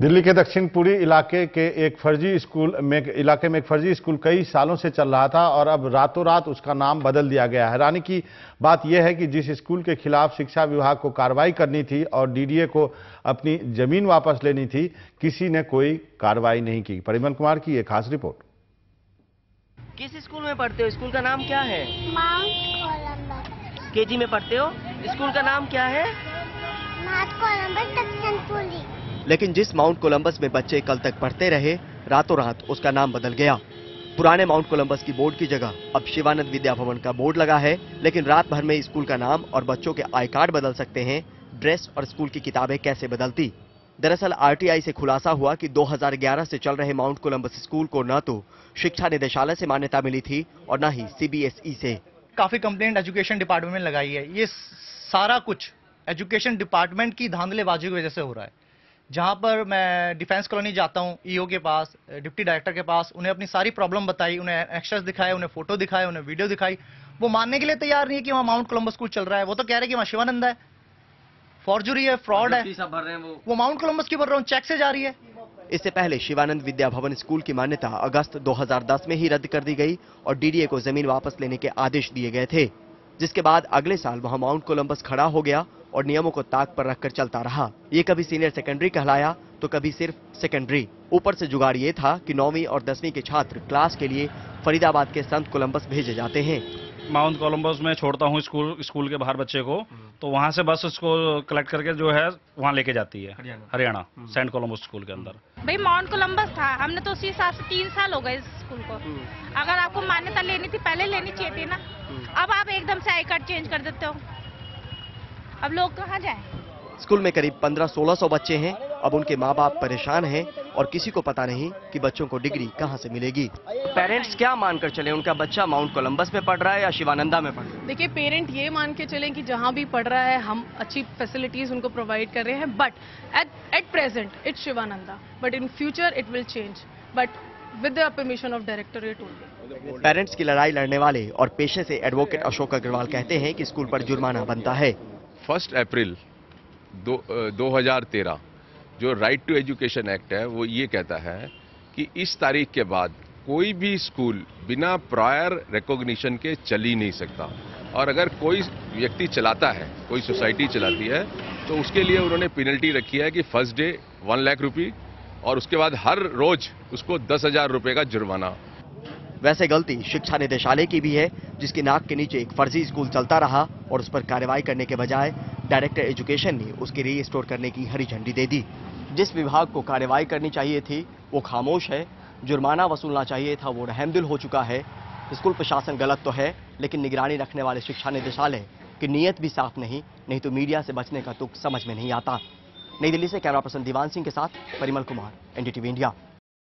दिल्ली के दक्षिण पूर्वी इलाके में एक फर्जी स्कूल कई सालों से चल रहा था और अब रातों रात उसका नाम बदल दिया गया है। हैरानी की बात यह है कि जिस स्कूल के खिलाफ शिक्षा विभाग को कार्रवाई करनी थी और डीडीए को अपनी जमीन वापस लेनी थी, किसी ने कोई कार्रवाई नहीं की। परिमल कुमार की एक खास रिपोर्ट। किस स्कूल में पढ़ते हो? स्कूल का नाम क्या है? Mount Columbus. केजी में पढ़ते हो? स्कूल का नाम क्या है? माउंट कोलंबस दक्षिण पूर्वी। लेकिन जिस माउंट कोलंबस में बच्चे कल तक पढ़ते रहे, रातों रात उसका नाम बदल गया। पुराने माउंट कोलंबस की बोर्ड की जगह अब शिवानंद विद्या भवन का बोर्ड लगा है। लेकिन रात भर में स्कूल का नाम और बच्चों के आई कार्ड बदल सकते हैं, ड्रेस और स्कूल की किताबें कैसे बदलती? दरअसल आरटीआई से खुलासा हुआ कि 2011 से चल रहे माउंट कोलंबस स्कूल को न तो शिक्षा निदेशालय से मान्यता मिली थी और न ही सीबीएसई से। काफी कंप्लेंट एजुकेशन डिपार्टमेंट में लगाई है। ये सारा कुछ एजुकेशन डिपार्टमेंट की धांधलेबाजी की वजह से हो रहा है। जहां पर मैं डिफेंस कॉलोनी जाता हूं, ईओ के पास, डिप्टी डायरेक्टर के पास, उन्हें अपनी सारी प्रॉब्लम बताई, उन्हें एक्सट्रास दिखाए, उन्हें फोटो दिखाए, उन्हें वीडियो दिखाई। वो मानने के लिए तैयार नहीं है कि वहां माउंट कोलंबस स्कूल चल रहा है। वो तो कह रहे हैं कि वहां शिवानंद है, फॉर्जरी है, फ्रॉड है। वो माउंट कोलंबस की भर रहा हूं, चेक से जा रही है। इससे पहले शिवानंद विद्या भवन स्कूल की मान्यता अगस्त 2010 में ही रद्द कर दी गई और डीडीए को जमीन वापस लेने के आदेश दिए गए थे, जिसके बाद अगले साल वहां माउंट कोलंबस खड़ा हो गया और नियमों को ताक पर रखकर चलता रहा। ये कभी सीनियर सेकेंडरी कहलाया तो कभी सिर्फ सेकेंडरी। ऊपर से जुगाड़ ये था कि 9वीं और 10वीं के छात्र क्लास के लिए फरीदाबाद के संत कोलंबस भेजे जाते हैं। माउंट कोलंबस में छोड़ता हूँ स्कूल के बाहर बच्चे को, तो वहाँ से बस उसको कलेक्ट करके जो है वहाँ लेके जाती है हरियाणा सेंट कोलंबस स्कूल के अंदर। भाई माउंट कोलंबस था, हमने तो उसी हिसाब से 3 साल हो गए इस स्कूल को। अगर आपको मान्यता लेनी थी पहले लेनी चाहिए थी ना। अब आप एकदम से आई कार्ड चेंज कर देते हो, अब लोग कहाँ जाएं? स्कूल में करीब 1500-1600 बच्चे हैं। अब उनके माँ बाप परेशान हैं और किसी को पता नहीं कि बच्चों को डिग्री कहाँ से मिलेगी। पेरेंट्स क्या मानकर चले, उनका बच्चा माउंट कोलंबस में पढ़ रहा है या शिवानंदा में पढ़ रहा है? देखिए, पेरेंट ये मान के चलें कि जहाँ भी पढ़ रहा है हम अच्छी फैसिलिटीज उनको प्रोवाइड कर रहे हैं, but at present it's Shivananda, but in future it will change, but with the permission of directorate only. Parents की लड़ाई लड़ने वाले और पेशे से एडवोकेट अशोक अग्रवाल कहते हैं कि स्कूल पर जुर्माना बनता है। 1 अप्रैल 2013 जो राइट टू एजुकेशन एक्ट है वो ये कहता है कि इस तारीख के बाद कोई भी स्कूल बिना प्रायर रिकॉग्निशन के चल ही नहीं सकता। और अगर कोई व्यक्ति चलाता है, कोई सोसाइटी चलाती है, तो उसके लिए उन्होंने पेनल्टी रखी है कि फर्स्ट डे 1 लाख रुपये और उसके बाद हर रोज उसको 10,000 रुपये का जुर्माना। वैसे गलती शिक्षा निदेशालय की भी है, जिसकी नाक के नीचे एक फर्जी स्कूल चलता रहा और उस पर कार्रवाई करने के बजाय डायरेक्टर एजुकेशन ने उसकी रीस्टोर करने की हरी झंडी दे दी। जिस विभाग को कार्रवाई करनी चाहिए थी वो खामोश है, जुर्माना वसूलना चाहिए था वो रहमदिल हो चुका है। स्कूल प्रशासन गलत तो है, लेकिन निगरानी रखने वाले शिक्षा निदेशालय की नीयत भी साफ नहीं तो मीडिया से बचने का तुक समझ में नहीं आता। नई दिल्ली से कैमरा पर्सन दीवान सिंह के साथ परिमल कुमार, एनडीटीवी इंडिया।